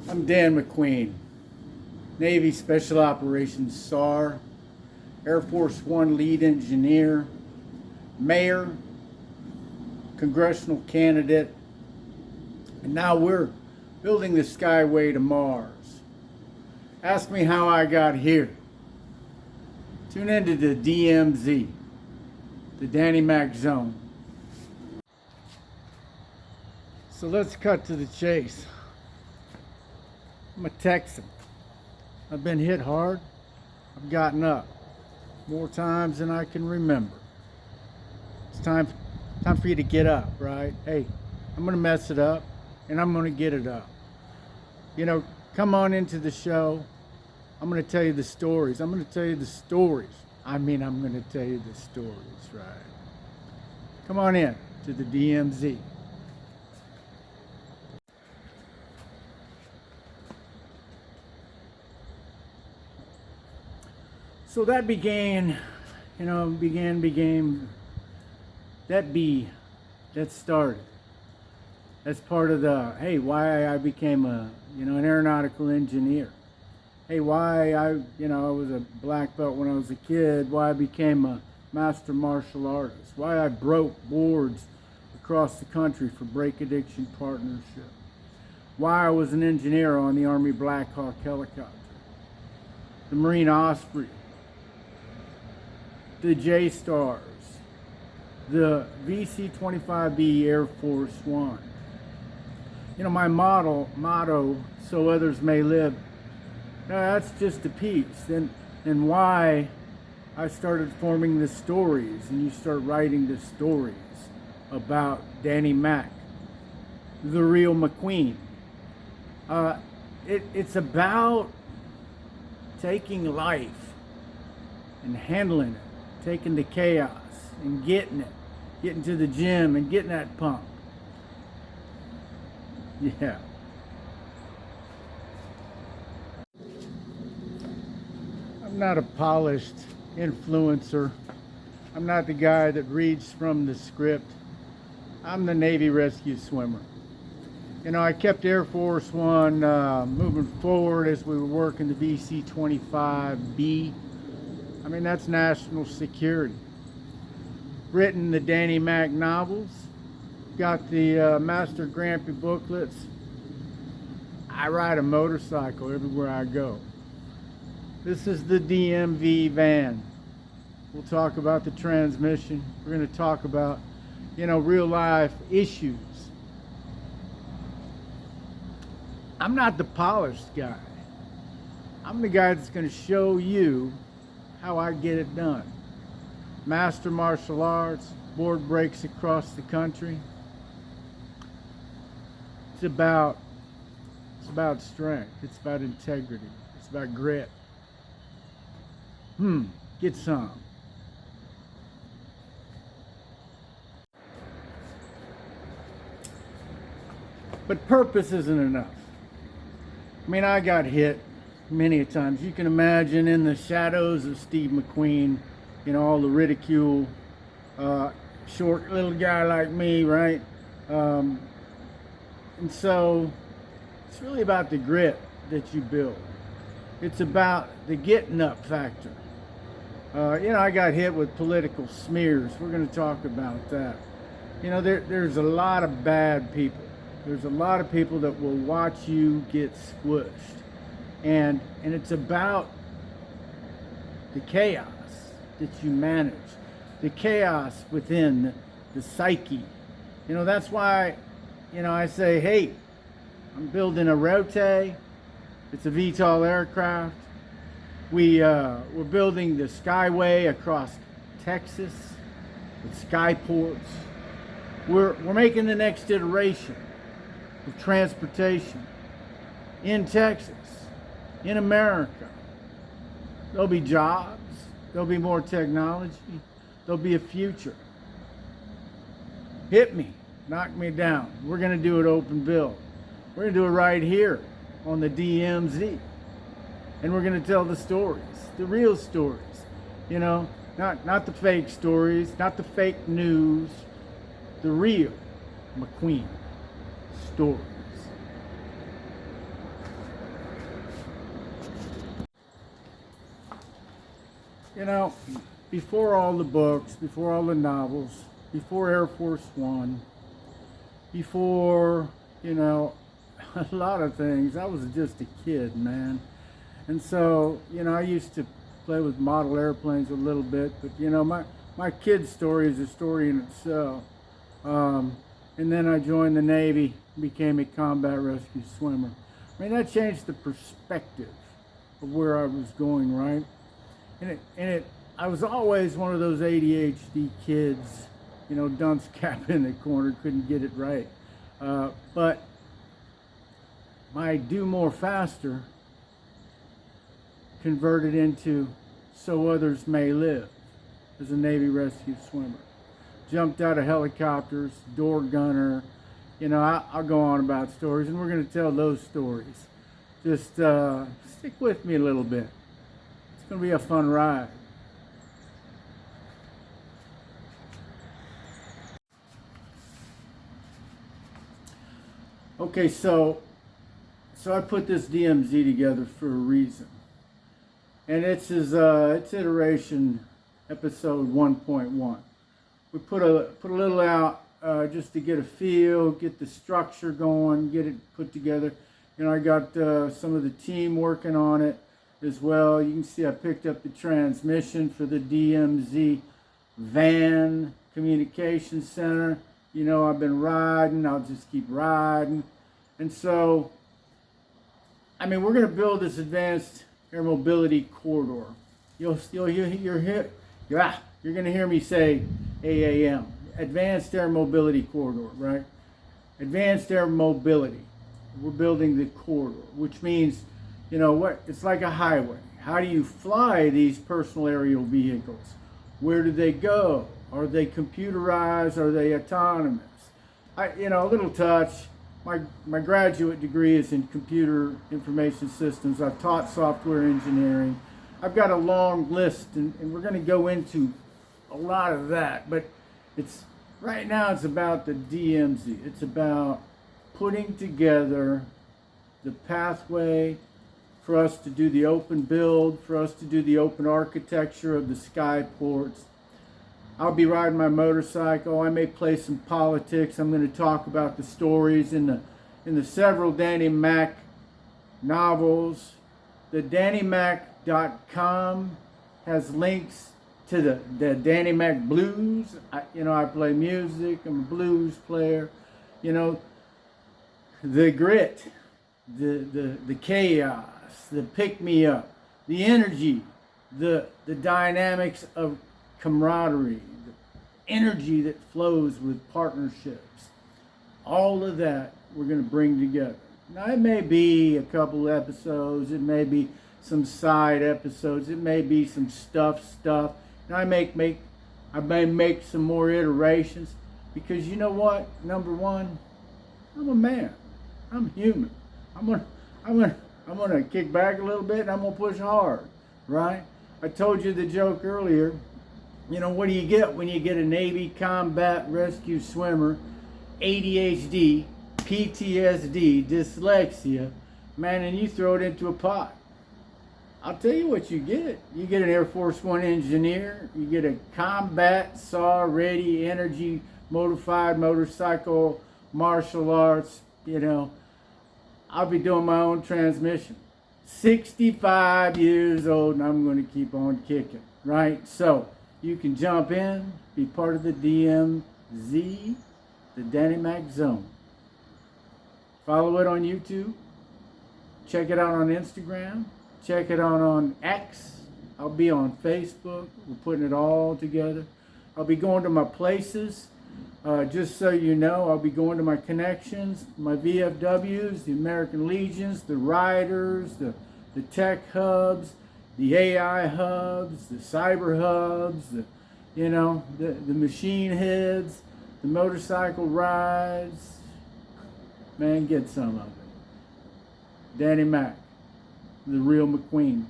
I'm Dan McQueen, Navy Special Operations SAR, Air Force One lead engineer, mayor, congressional candidate, and now we're building the Skyway to Mars. Ask me how I got here. Tune into the DMZ, the Danny McQ Zone. So let's cut to the chase. I'm a Texan. I've been hit hard. I've gotten up more times than I can remember. It's time for you to get up, right? Hey, I'm gonna mess it up and I'm gonna get it up. You know, come on into the show. I'm gonna tell you the stories. I'm gonna tell you the stories. I'm gonna tell you the stories, right? Come on in to the DMZ. So that began, that started. That's part of the, hey, why I became an aeronautical engineer. Hey, why I was a black belt when I was a kid, why I became a master martial artist, why I broke boards across the country for Break Addiction Partnership, why I was an engineer on the Army Black Hawk helicopter, the Marine Osprey, the J-Stars, the VC-25B Air Force One. My motto, so others may live. That's just a piece. Then why I started forming the stories, and you start writing the stories about Danny McQ, the real McQueen. It's about taking life and handling it. Taking the chaos and getting to the gym and getting that pump. Yeah. I'm not a polished influencer. I'm not the guy that reads from the script. I'm the Navy Rescue Swimmer. I kept Air Force One moving forward as we were working the VC-25B. That's national security. Written the Danny McQ novels. Got the Master Grampy booklets. I ride a motorcycle everywhere I go. This is the DMV van. We'll talk about the transmission. We're going to talk about, real life issues. I'm not the polished guy. I'm the guy that's going to show you how I get it done. Master martial arts, board breaks across the country. It's about strength. It's about integrity. It's about grit. Get some. But purpose isn't enough. I got hit many a times. You can imagine in the shadows of Steve McQueen, all the ridicule, short little guy like me, right? And so it's really about the grit that you build. It's about the getting up factor. I got hit with political smears. We're going to talk about that. There's a lot of bad people. There's a lot of people that will watch you get squished. And it's about the chaos that you manage, the chaos within the psyche. That's why, I say, hey, I'm building a Rote. It's a VTOL aircraft. We're building the Skyway across Texas with skyports. We're making the next iteration of transportation in Texas. In America. There'll be jobs, there'll be more technology, there'll be a future. Hit me, knock me down. We're going to do it open build. We're going to do it right here on the DMZ. And we're going to tell the stories, the real stories. Not the fake stories, not the fake news, the real McQueen stories. you know, before all the books, before all the novels, before Air Force One, before, you know, a lot of things, I was just a kid, man. And so, you know, I used to play with model airplanes a little bit, but, you know, my kid story is a story in itself. And then I joined the Navy, became a combat rescue swimmer. I mean, that changed the perspective of where I was going, right? I was always one of those ADHD kids, you know, dunce cap in the corner, couldn't get it right. But my do more faster converted into so others may live as a Navy rescue swimmer. Jumped out of helicopters, door gunner. You know, I'll go on about stories, and we're going to tell those stories. Just stick with me a little bit. It's going to be a fun ride. Okay, so I put this DMZ together for a reason, and it's iteration episode 1.1. We put a little out just to get a feel, get the structure going, get it put together. You know, I got some of the team working on it as well. You can see I picked up the transmission for the DMZ van communication center. You know, I've been riding, I'll just keep riding. And so, I mean, we're going to build this advanced air mobility corridor. You're going to hear me say AAM, Advanced Air Mobility Corridor, right? Advanced Air Mobility. We're building the corridor, which means, you know what, it's like a highway. How do you fly these personal aerial vehicles? Where do they go? Are they computerized? Are they autonomous? You know, a little touch. My graduate degree is in computer information systems. I've taught software engineering. I've got a long list, and we're going to go into a lot of that. But right now it's about the DMZ. It's about putting together the pathway for us to do the open build, for us to do the open architecture of the skyports. I'll be riding my motorcycle. I may play some politics. I'm going to talk about the stories in the several Danny Mac novels. The DannyMac.com has links to the Danny Mac blues. You know, I play music. I'm a blues player. You know, the grit, the chaos, the pick me up, the energy, the dynamics of camaraderie, the energy that flows with partnerships. All of that we're going to bring together. Now, it may be a couple episodes, it may be some side episodes, it may be some stuff. And I may make some more iterations, because you know what? Number one, I'm a man. I'm human. I'm gonna kick back a little bit, and I'm gonna push hard, right? I told you the joke earlier. You know, what do you get when you get a Navy combat rescue swimmer, ADHD, PTSD, dyslexia, man, and you throw it into a pot? I'll tell you what you get. You get an Air Force One engineer, you get a combat SAR ready energy modified motorcycle, martial arts, you know. I'll be doing my own transmission. 65 years old, and I'm going to keep on kicking, right? So you can jump in, be part of the DMZ, the Danny McQ Zone. Follow it on YouTube. Check it out on Instagram. Check it out on X. I'll be on Facebook. We're putting it all together. I'll be going to my places. Just so you know, I'll be going to my connections, my VFWs, the American Legions, the Riders, the tech hubs, the AI hubs, the cyber hubs, the machine heads, the motorcycle rides. Man, get some of it. Danny Mac, the Real McQueen.